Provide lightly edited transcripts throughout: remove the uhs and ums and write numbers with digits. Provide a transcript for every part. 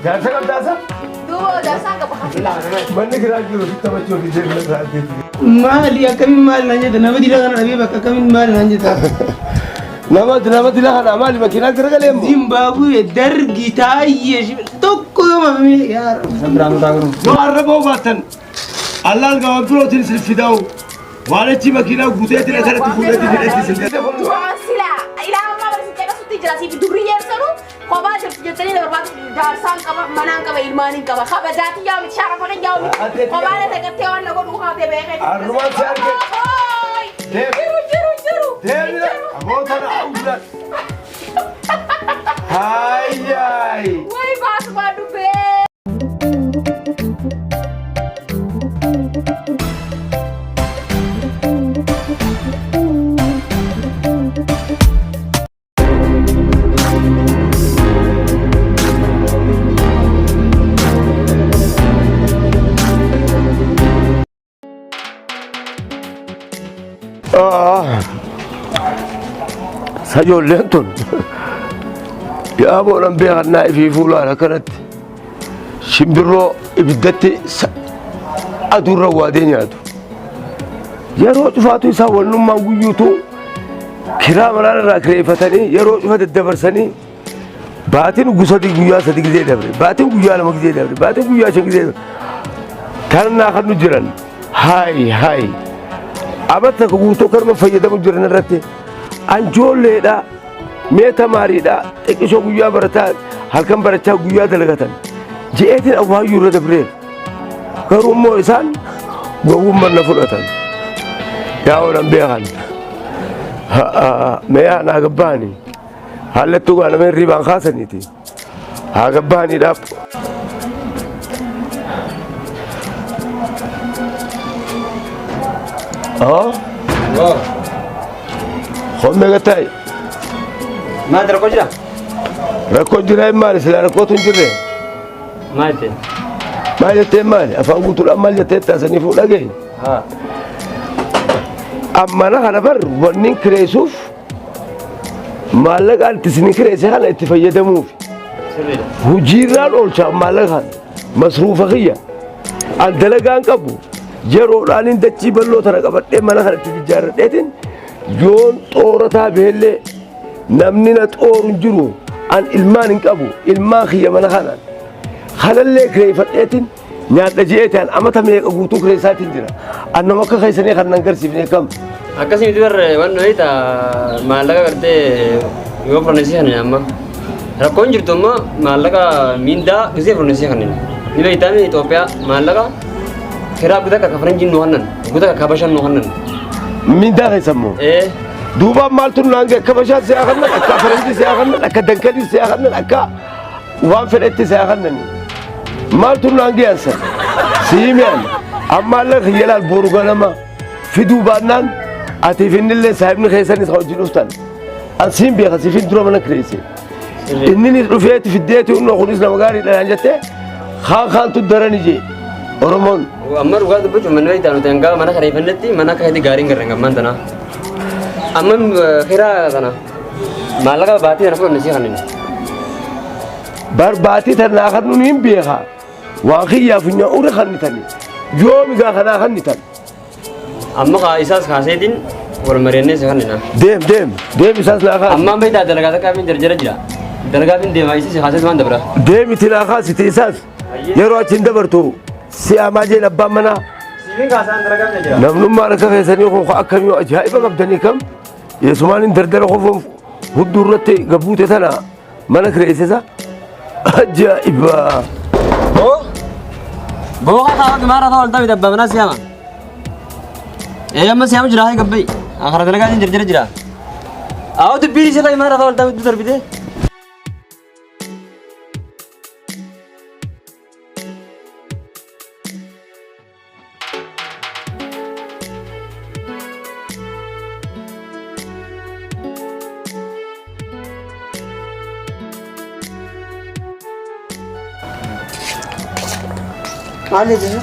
جالسة كم جالسة؟ دو جالسة كبخة من نقرأ كيلو في تمشي في جيب لك مالي كم مال نجد نبدي لغنا حبيبك كم مال نجد نمد لها مالي ماكينة كرجل يم زيمبابوي درجي تايش توكو ما في يا رب سبحان الله ما عرفوا باتن الله القوام بروتين سلفداو وعلى ماكينة وجودات الأثر تقولات في الأساس سلا إلى ما بس تجا سوتي جلاسي في دورية سلو خبر جتني لبرباد جالسان كم منان كم إلماني كم خبر جاتي يوم شارف كن يوم خبر له تكتي وانا نقول وخا تبعه أروان سارك جرو أبغى ترى أولاد هاي واي باس بادو بي سجول لنتون يا أبو رمبي غنائي في فولا كانت شمبرو إبدتي أدور روادين يادو يروح فاتو يساول نما ويوتو كرام رانا راكري فتني يروح فات الدبرسني باتين غوسدي غيا سدي غزي دبر باتين غيا لما غزي دبر باتين غيا شن غزي كان ناخذ نجرن هاي أبتك غوتو كرم فيدا مجرن رتي أنجول دا ميتا ماريدا إكشوا غيا برتا هالكم برتا غيا دلغتن جئتين أبوها يورد دبرين كروم موسان وهم من نفرتن يا أولم بيغان ميا ناقباني هلتو أنا من ريبان خاصنيتي هاقباني داب خم مغتاي ما دركو جرا ركو جرا مال سلا ركو تنجري ما يتي ما يتي مال افان قلت الامال يتي تاسني فوق لاجي اما انا خبر ونين كريسوف مالك انت سني كريسه هل اتفيدمو هجيران اولشا مالك مصروف خيا الدلغان قبو جرو دانين دچي بلو ترقبت من خرت تجاردتين جون طورتا بهله نمننا طور جرو ان المان قبو المان خيا من خلال خلال لك ريفتين نيا دجيتان امتا مي غوتو كريساتين جرا ان ما كخيسني خنن غرسيفني كم akasi itu wan itu malaga berde yo pronasi kan amma rakon jirtu ma malaga minda use pronasi kan ni be itami Ethiopia malaga kira guda ka kafranjin no hanan guda ka kabashan no hanan minda kaysammo دوبا مالتون لانجا كبشات سياخنا أكا فرنجي سياخنا أكا دنكلي سياخنا أكا وانفرت سياخنا مالتون لانجا أنسى سيميان أما الله خيال البورغانا ما في دوبا نان أتفين اللي صاحبني خيسان يسخو جلوفتان أنسيم بيخا سيفين درو منا كريسي إنني رفيت في الديت وإنه خلصنا مغاري لانجته خان تدراني جي ورمون amma ruga da buju man wayta no tanga mana khare fannati mana ka hedi garing garanga man dana amma khira dana malaga baati na ko nasi hanin bar baati tan akhar nun him biha wa khiya funya ur khanitani yomi ga khana khanitan amma ka isas khasedin war marene se hanina dem isas la khas amma bayta dalaga ta kamin jarjara jira dalaga bin dem isas khases man dabra dem itila khas isas yaro chin dabarto سياما جي لبامنا سيمين كاسان درجة جرا نمنو ما ركا خيساني خو أكمل يو أجهايبا قبضني كم يسمعني دردر خوفهم هدورتي قبوتي ثنا ما نكري إساسا أجهايبا بو خا ما راه ولد بيد بابنا سياما إيه أما سياما جرا هاي قبي آخر درجة جرجر جرا أو تبيني سلا ما راه ولد بيد دربيده على ده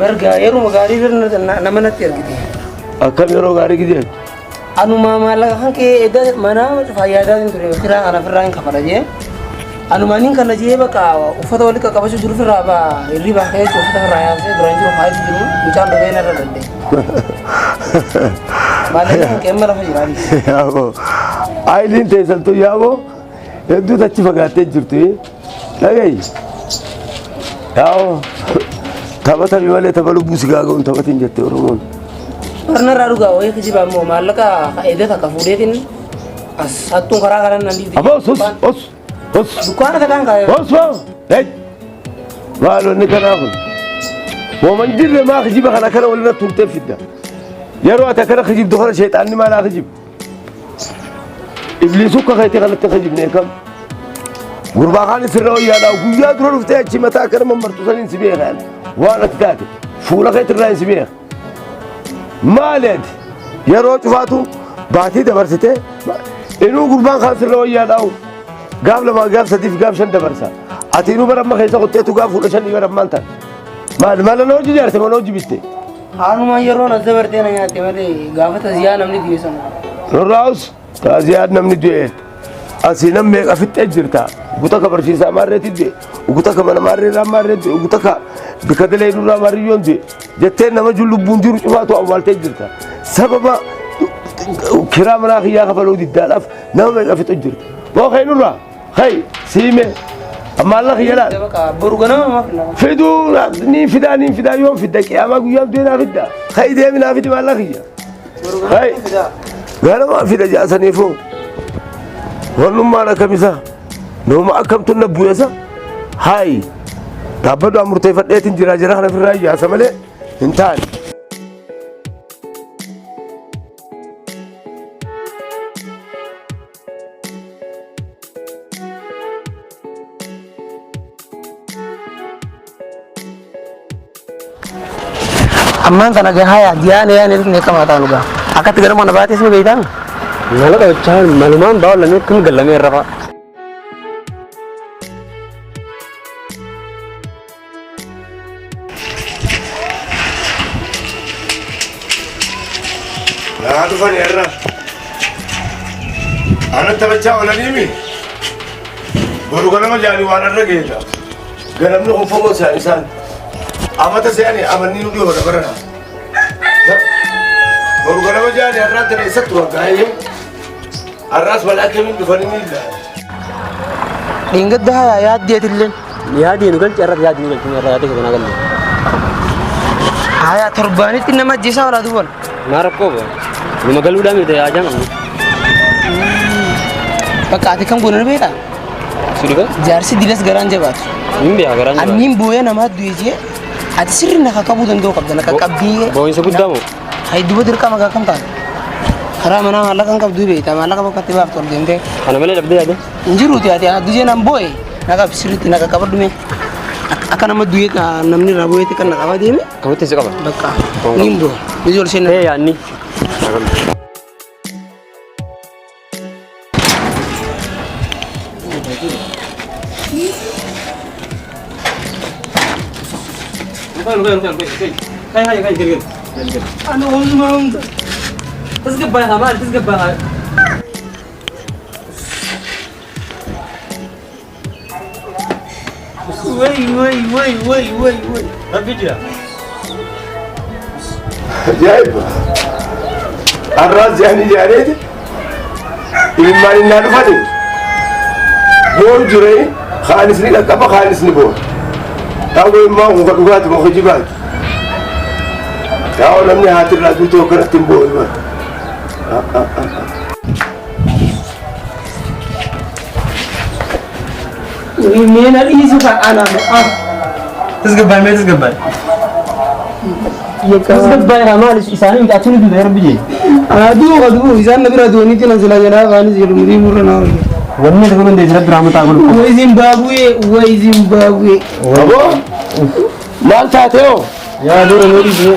برجع يروح مغاري لنا نمنا تيركدي أكمل يروح مغاري كده أنو ما لك هنك إذا منا فايدة دين تري كرا أنا فرعين خبر أجي Anu manin kan aja baka ufata wali kakak baca juru firaba, iri bahaya juru ufata raya se duran juru hai juru, bicara doa nara dende. Malah kamera apa jurali? Ya bo, Aileen tesal tu ya bo, itu tak cuma kata jurti, lagi. Ya bo, tabat hari malam tabat lu busga kau tabat ini jatuh orang. Karena raru kau ya kerja bamu, malah ka ide tak kafudetin, satu kara nanti. Apa os. Dukaan kadang kaya. Osman, malu ni kan aku. Mau mandir le mak khijib kana kana wala turte fidda. Yaro ata kana khijib dukhana syaitan ni mala khijib. Iblisu ka khayti kana khijib ne kam. Gurba khan sirro ya da guya duro rufta chi mata kana martu sanin sibiya khan. Wana tati. Fula khayti ran sibiya. Malad. Yaro tufatu baati dabarsite. Inu gurba khan sirro ya da قبل ما قاب سديف قاب شن دبرسا أتينو برا ما خيسا قلت قاب فولا شن يبرا مانتا ما لا نوجي جارته ما نوجي بيسته هانو ما يرون الزبرتي أنا يا تمري قافة زيان نمني ديسون الرأس تازياد نمني دويت أسينم ميك أفت أجرتا قطع كبر في سامر تدي وقطع كمان ماري لا ماري تدي وقطع بكذا لينو لا ماري يوندي جتين نما جلو بندير شوفا تو أول تجرتا سبب كرام راخي يا خبرو دي دالف نما ميك أفت أجرتا ما خينو لا خي سيمة أما الله خيالا بروغنا ما فينا فيدو نين فدا يوم فدا كياما يوم دونا فدا خي ده من فدا ما الله خيا خي غير ما فدا جاسني فو ولما ما ركمسا نوم أكمل تنبويسا هاي تابدو أمر تفديت جرا جرا خنا في الرأي جاسا ملء انتان Amman kana ga haya diane yani ne kamata nuga akat gara mana batis me beita nala ka chan maluman baw lame kum galame rafa لا تفني الرا أنا تبجع ولا نيمي بروغنا ما جاني وانا رجيتا قلنا نقول فوق إنسان أما تسياني أما نيلو ديو ولا برنا بروغنا ما جاني الرا ترى ستوا كاين الراس ولا كمين بفني ميلا ingat dah ya dia tillen ya di nugal cara ya di nugal punya raya itu kena galnya haya turbani tinna majisa wala duwan narap ko ba nugal udah mi aja kan pakati kan bonar beta sudah kan jarsi dilas garan jabat nimbe agaran anim boya nama duije ati sirri na kakabudan do kabda na kakabbi boy sebut damu hay duwa dir ka magakam ta hara mana mala kan kabdu beta mala ka bakati ba tor dende ana mele labde ade injiru ti ati duje nam boy na ka sirri ti na kakabdu me akan nama duit namni rabo itu kan apa dia ni? kamu tisik apa? Baka, nimbo, visual sini. Ya ni. Anu om, terus ke bawah kamar, terus ke bawah. Woi. Tapi dia. جايب الراس يعني جاريد إما إننا نفدي بول جري خالص لي كابا خالص لي بول تاوي ما هو كدوات ما خجبات تاو لمني هاتر لا دوتو كرتم بول ما مين اللي يسوق أنا تسقبل تسقبل يا مال إساني متأكد من غير بيجي أدو إذا نبي ردوني تنا زلا جنا غاني زلوا مدي مرنا وني تقولون ده جرب درامة تقول وي زيمبابوي أبو مال تاتيو يا دور نوري بيه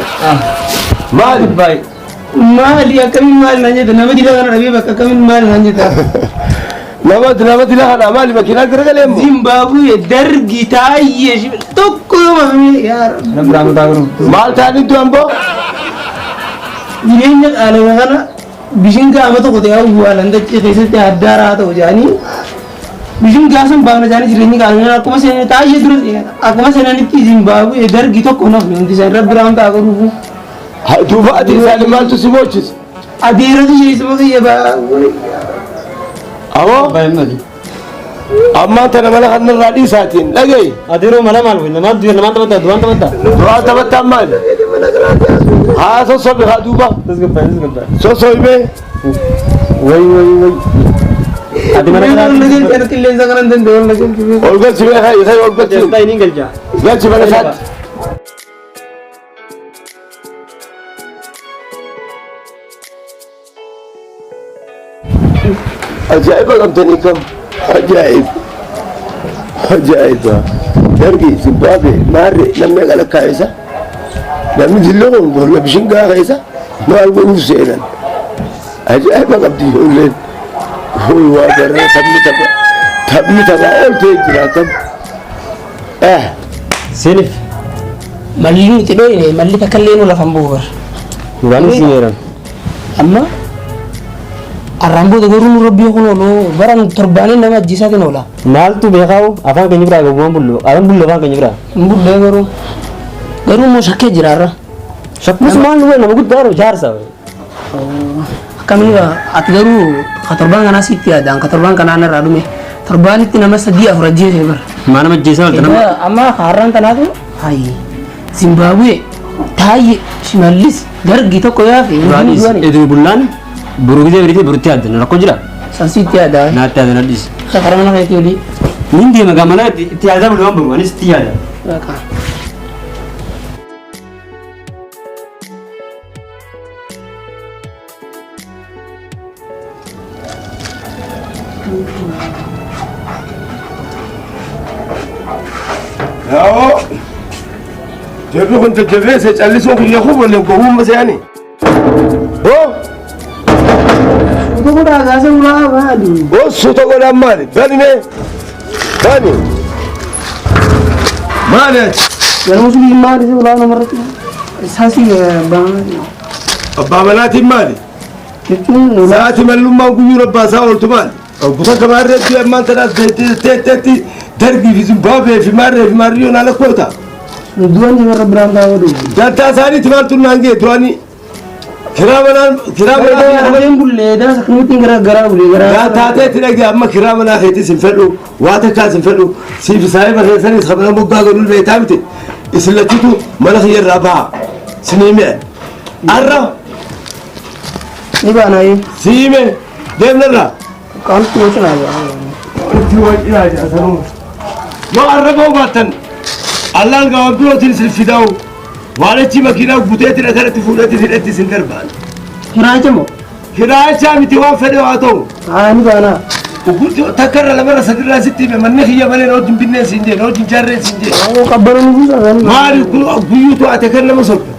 مال باي مال يا كمين مال نجد نبي لا أنا نبي بك كمين مال نجد نبات لا أنا مالي مكينة كرجل يمو زيمبابوي درجي تايش تكو ما يا جرب درامة تقول مال تاني تو أمبو jireenya qaalama kana bishin gaama tokko ta'ee awwaalan dachee keessatti addaa raa ta'u jedhanii Bishin gasan bangna jani jireenya kaalina akkuma seenaa taa'ee dura akkuma seenanitti Zimbabwe dargi tokko na hundi isaan rabbi raamta agaruu. Duuba ati isaan maaltu si mochis? Adeeratu ishee isa bakka baa. Awoo Baay'inaan. ammaa tana mala kan irraa dhiisaatiin dhagaye. Adeeroo mala maal wayna maal du'e namaan taphataa du'aan taphataa. Duraa taphattaan maali? Haa sossobi haa duuba. Sossobee. Way. Ati mana kana Kan qilleensa kanan danda'u lakin. ol galchi beekaa isa ol galchi. Jasta ini galcha. Galchi mana isaatti. Ajaa'iba qabdanii kam. Ajaa'iba. Dargi Zimbabwe maarree namni qala kaa'isa. Namni dilloo kun boolla bishin gaa keessa maal godhuuf seenan. Ajaa'iba qabdi ijoolleen. Waa barraa taphni taphaa ooltee jira kam. Senif. Malli nuti dhoyine malli takka illee nu lafan bu'uura. Duraan isineeran. Amma arraanboota garuu nu rabbii kun ooluu baran torbaanii nama ajjiisaatiin oola. Maaltu beekaa'u afaan keenya biraa gabuun bullu afaan bullu afaan keenya biraa. Hin bullee garuu immoo shakkee jiraarra. Shakkus maal nuwee nama guddaa jaarsa. Akkamiin ati garuu ka torbaan kanaa sitti yaadaan ka torbaan kanaa irraa dhume torbaanitti nama 3-4 ajjeesee bara. Maa nama ajjeesaa walta nama. Amma har'aan kanaatu hayi Zimbabwe taayye shimallis dargi tokko yaafe. Duraanis eduu bullaan buruu gisee biriitii burutti yaaddan rakkoo jira. Sansiitti yaadaa. Naatti yaadan addis. Sakara mana keetii olii. Nin deema gaamana itti yaadaa bulu waan buru anis itti yaada. Yaa'oo jarri kun jajjabeessa callisoo kiyya kubolle gowwumma se'ani. Utuu godhaa gaasa ulaa maali? Suuta godhaan maali? Bani mee? Bani? Maali ati? Yeroo sun maali si ulaa namarratti? Isaasi baanati. Abbaa manaatiin maali? Jechuun Sa'aati mallummaan guyyuu rabbaasaa ooltu maali? Guuta gabaarreetti ammaan tanaas teetteetti darbii fi Zimbabwe fi maarriyyoon haala koota. du'an warra biraan taa'uu dhufu. Dantaa isaaniitti maaltu naan ga'e duraanii kiraa manaa Gareen bullee daasa kanuutiin garaa bulee garaa. taateetti dhagee amma kiraa manaa keetis hin fedhu waa takkaas hin fedhu siif isaanii barreessanis kabana moggaa godhuu beektaa miti isin lachitu mana kiyya irraa baha sinii mi'a arra Ni baanaayi. siime deemnarraa Qaamti yoo cinaa ba'a. itti wajjinaa jedhatanuu yoo arra ba'uu baattan allaan gaawwan birootiin isin fidaa'u waan achi makiinaa guuteetti dhagarratti fuudhatti hidhatti isin darbaan Hiraacha moo? hiraachaa miti waan fedhe haa ta'u Ni baanaa. takkarra lamarra sadirraa sitti hime manni kiyya malee hojii binneen siin jee hojii jaarreen siin jee Qabbana ni buusa kan. maali guyyuutu ate kan nama sobbe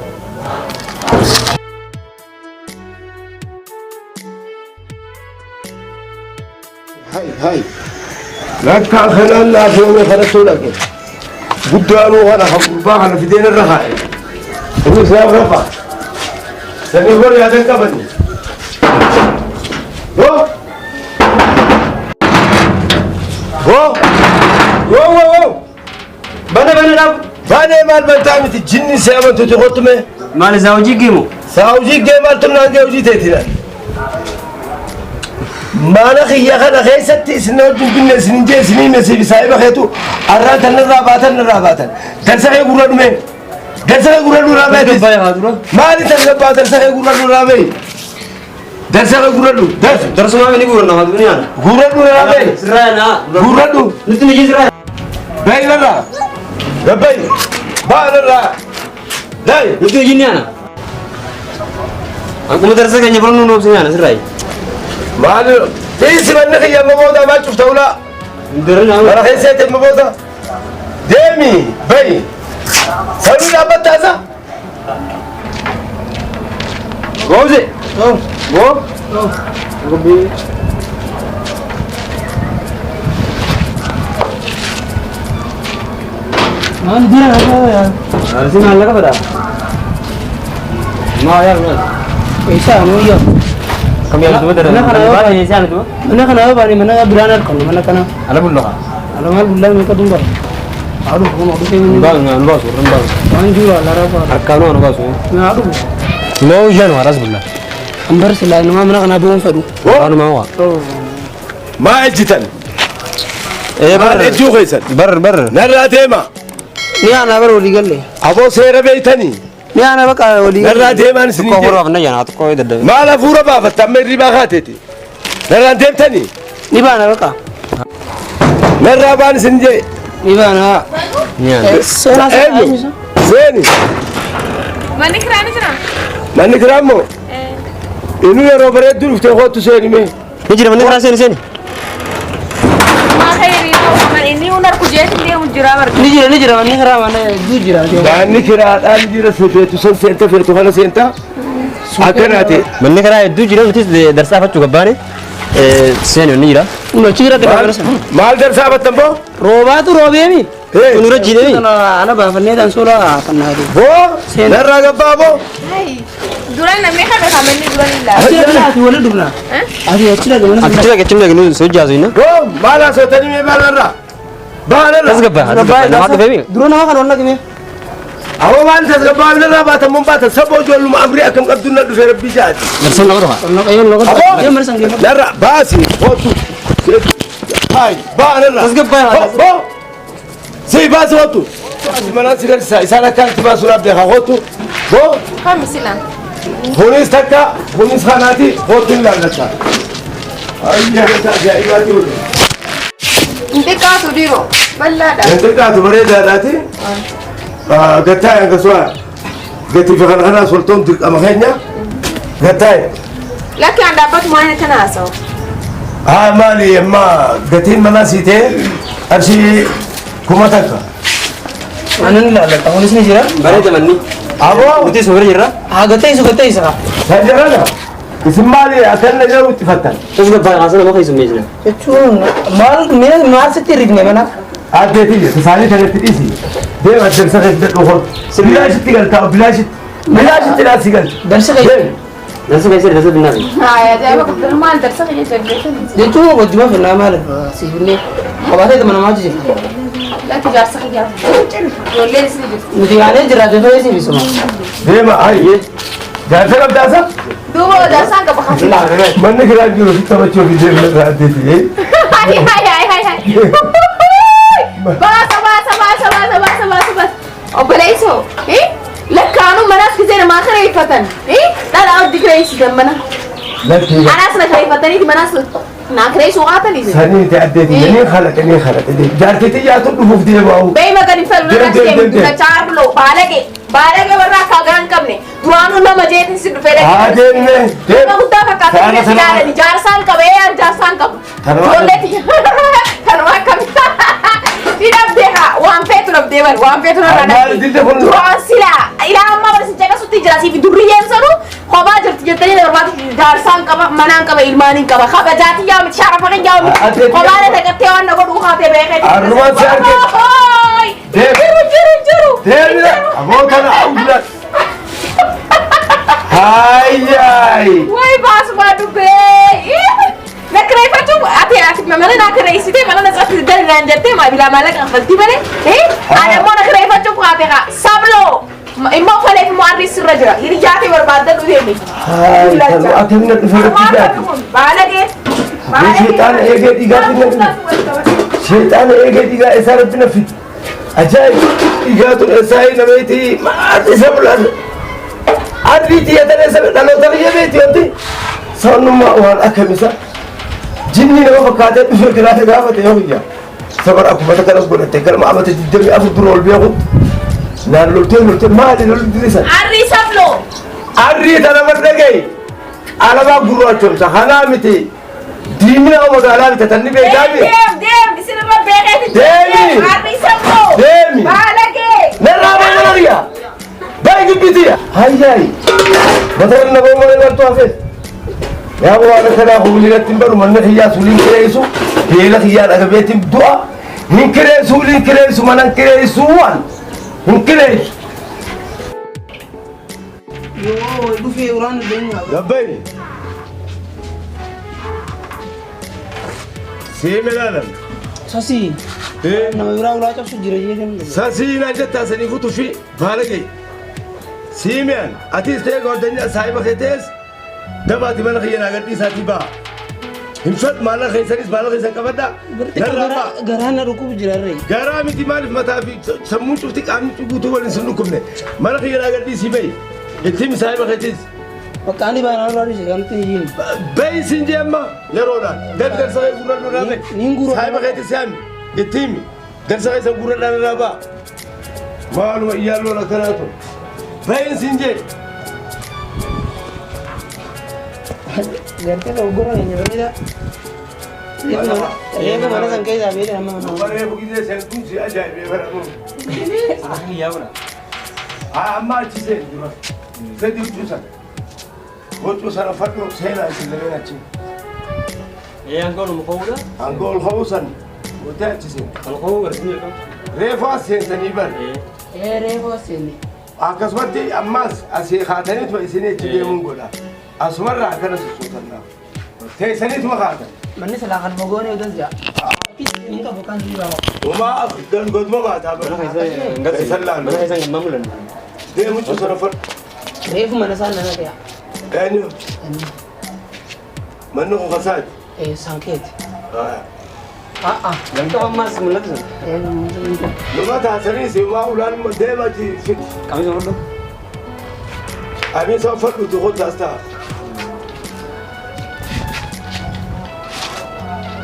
hay lakkaan kanaan laafeewme kadhachuu dhaqe guddaanuu kana hagurbaa kana fideen irra haa'e inni isaaf rafa sanii hor yaadan qabanne yoo Bana dhabu. baanee maal bantaa miti jinni si amantuuti qottume Maal isaa hojii geemu? saa hojii geemal tumnaan gee hojii teetiidhaan mana kiyya kana keessatti isin wajjin binne isin jee isin hime siif saahiba keetu arraa tanirraa baatan darsa kee gurra dhume darsa kee gurra dhuraa beetis maali tasgabbaa darsa kee gurra dhuraa beey darsa kee gurra dhu Darsumaa bini gurra nama dunia. gurra dhuraa beey Siraya gurra dhu Nuti ni siraya. beeynarraa gabbay baanarraa day Nuti ni ana. Aku mau darsa kanya perlu nunuk sini ana siraya. maali dhiisi manni kiyya mabooda maa cufta ulaa Derna. mana keessatti mabooda deemi bayi sanuu dhaabbattaasa Gauze. Go. Maal dira ya. Harus ni malah apa dah? Mau ya, mau. Isa ano yo. Kami yang tu dah. Mana ni siapa tu? Mana kana apa ni mana beranar kan mana kana. Alam bulan. Alamal bulan mereka tunggu. Aduh, kamu aku tengok. Bang, bos, bang. Anjur lara apa? Akano bos. Aduh. Mau jangan waras bulan. Ambar selain mana kana bukan fadu. Anu mau. ما اجتن Bar. اجو خيسن Bar. نرى ديما Ni anak baru legal ni. ابو سير بيتني Ni anak bakal legal. نرى ديما Kau نسني huruf mana jangan atau kau itu. ما لا فورا بابا تمر ربا خاتتي نرى ديمتني Ni ba anak bakal? نرى بان سنجي Ni ba anak? Ni. Sana sana. زيني Mani kirani jira. ما نكرامو انو يا روبرت دول فتحوا تسيني مي Ni jadi mana kerasa ni sini? Ma khairi no man ini unar kujet dia mujura bar. Ni jira ni kara mana du jira. بان كرا قال جرا سيتو سن سنت فيتو هلا سنت اكناتي Mana kerasa itu jadi nanti dari sahabat juga bani. Sini ni lah. Uno cira ke mana? مال درسا بتمبو Roba tu robe ni. Menurut jadi ni. Anak bapak ni dan sola apa nak? هو نرى قبابو Hai. Duran na meha be khamen ni duran illa. Cira tu wala dubna. Adi cira ke mana? Aku cakap kecil lagi ni sejauh sini. هو مالا سوتني مي بالرا بالرا Terus apa? Nama tu baby. Dulu nama kan orang lagi. أهو ما أنت تقبل لنا بات مبات سبوا جل ما أمري أكم قبضنا دفير بيجات Bersama orang. Orang kayak orang أهو dia merasa gitu. لا باسي فوتو هاي بالرا Terus apa? بو زي باس فوتو mana sigar sana kan tiba surat dia hotu bo Kami silang. polis takka polis khanati hotin lagata ayya ta ja ibati wo Inte ka su diro. Balla da. ente ka to bare da dati gata yang kaswa gati fi khana sultan dik amahnya gata Laki anda bat mo ina kana so. mali ma gatin manasite arsi kumataka Anu ni lah, tahun ni jira. Bari zaman ni. abo Uti sore jira. Gatai sah. sajana ismali akan najaru tifatan Terus apa? Asal nama kau isu meja. Cuma mal setirik ni mana? adeti sali tare tidisi de ma tersa ke de ko bilash tigal ta bilash tira sigal Darsa kayak. Nasi biasa nasi benar. Ha ya da ba ka mal dar sa kaya jagge. Dia cuma buat cuma fina mal si ini. Kau bahasa itu mana macam je. Laki jar sa kaya. Dole si jir. Mesti ada jira jatuh sih bisa mah. de ma ai jasa kab dasa Dubo dar sa ka ba khasila. manne kira juro tama choki de la adeti Hai. Basa. Obalaiso. Lakanu manas kizena ma khare fatan. Dala ad dikrai si damana. lati Anas na khare fatan ni manas na khare so ata ni. sani te adeti ni khalaq de jarketi ya to dufuf de baau Bay magani fel na ke na char lo balage warra ka gan kamne. Duanu na majet si du fele. adenne de Ma gutta ka ka ni jar san ka be ar jar san ka. Dole ti. Karwa kam. Dirab deha wan petu rab dewan wan petu na rada. Duan sila ila amma bar si jaga sutti jara si durriyen saru khoba jirti jetani na barbat jar san ka manan ka ilmani ka khaba jati ya mit sharafa ka ya khoba na ta katte wan ko du khate be ka. arwa sar ke de Juru. de abo kana audla ay Wai bas madu be. Na krai fatu ati mana na krai site mana na sati dan ranjate ma bila mala kan falti bale ana mo na krai fatu ko ate ka sablo imma fale mo arris rajra iri jati barbad du de ni ay kanu atemna dufuf bidati balage شيطان ايجي ديغا شيطان ايجي ديغا اسار بنفيت اجاي ديغا تو اساي نبيتي ما تسبل ادريتي يدرس دلو تري بيتي انت سنما وان اكمسا جني لو فكاتي بفكرة غافت يوميا صبر اكو بتكلم بقول تكلم ما بتدري ابو درول بياخد نار لولت ما دي لول دريسا arri sablo arri ترى مردغي على ما غروچم سخانامتي ديمنا ومغالا تتني بيجابي dem disini ma be Demi. arri sablo Demi. balage نرى بنوريا باقي بيتيا هاي مثلا نبغى ما نقول توافق يا ابو انا كذا اقول لك تنبر من هي سولين كريسو هي لك هي انا بيت دعاء من كريسو لين كريسو من كريسو وان من كريسو Yo, itu fi orang dengar. لبيني Seeme laalan. Sasi. Nama biraa ulaa cabsu jira jedhan. Sasii naan jettaa sanii futu fi baala ga'e. Seemeen atis ta'e gootanya saayiba keetees dabaati mana kiyyanaa gadhiisaatii ba'a. Himshat maallaqa keessanis maallaqa keessan qabadhaa. Narraa ba'a. Garaa na dhukkubu jirarre. Garaa miti maaliif mataa fi sammuun cufti qaamni guutuu waliin sin dhukkubne. Mana kiyyanaa gadhiisii ba'i. Ittiin saayiba keetis. Bakka ani baanaa lolaa dhise gamti hin. Ba'i sin jeemma yeroodhaan. Dardarsa kee gurradhuudhaan ba'i. Niin gurra. Saayiba keetis yaami. Ittiin darsa keessan gurradhaan irraa ba'a. Maaluma iyyaalloon akkanaatu. Ba'i sin jee. Gartee dogoggora keenya bareeda. Reefu mana san keessaa beela amma mana. Reefu gisee seentuun si ajaa'ibee faradhu. Yaa bura. Amma achi seen dura. Sadi huccuu sana. Huccuu sana fadhu seenaa isin lameen achi. Angol mu kawuda? Angol kawuu san gootee achi seen. Al kawu gartee kan. Reefu as seentanii bar. Reefu as seenne. Akkasumatti ammas asii kaataniituma isinii achi deemuun godha. Asumarraa akkana sossootannaaf. Teessaniituma kaatan. Manni silaa kan mogoonee udas jaa. Inni qabu kan jiraa. Uumaa goduma baataa bara. Keessan laalu. Mana keessan gammaa mulan. Deemu sana fadhu. Reefu mana isaan nana ta'e. Eenyu? Manni kun kasaati. Sankeeti. Gamtaa ammas mul'atu. Numa taasanii simaa ulaan deemati fit. Kamisa fudhu. Ani soo fadhu tuqotaas ta'a.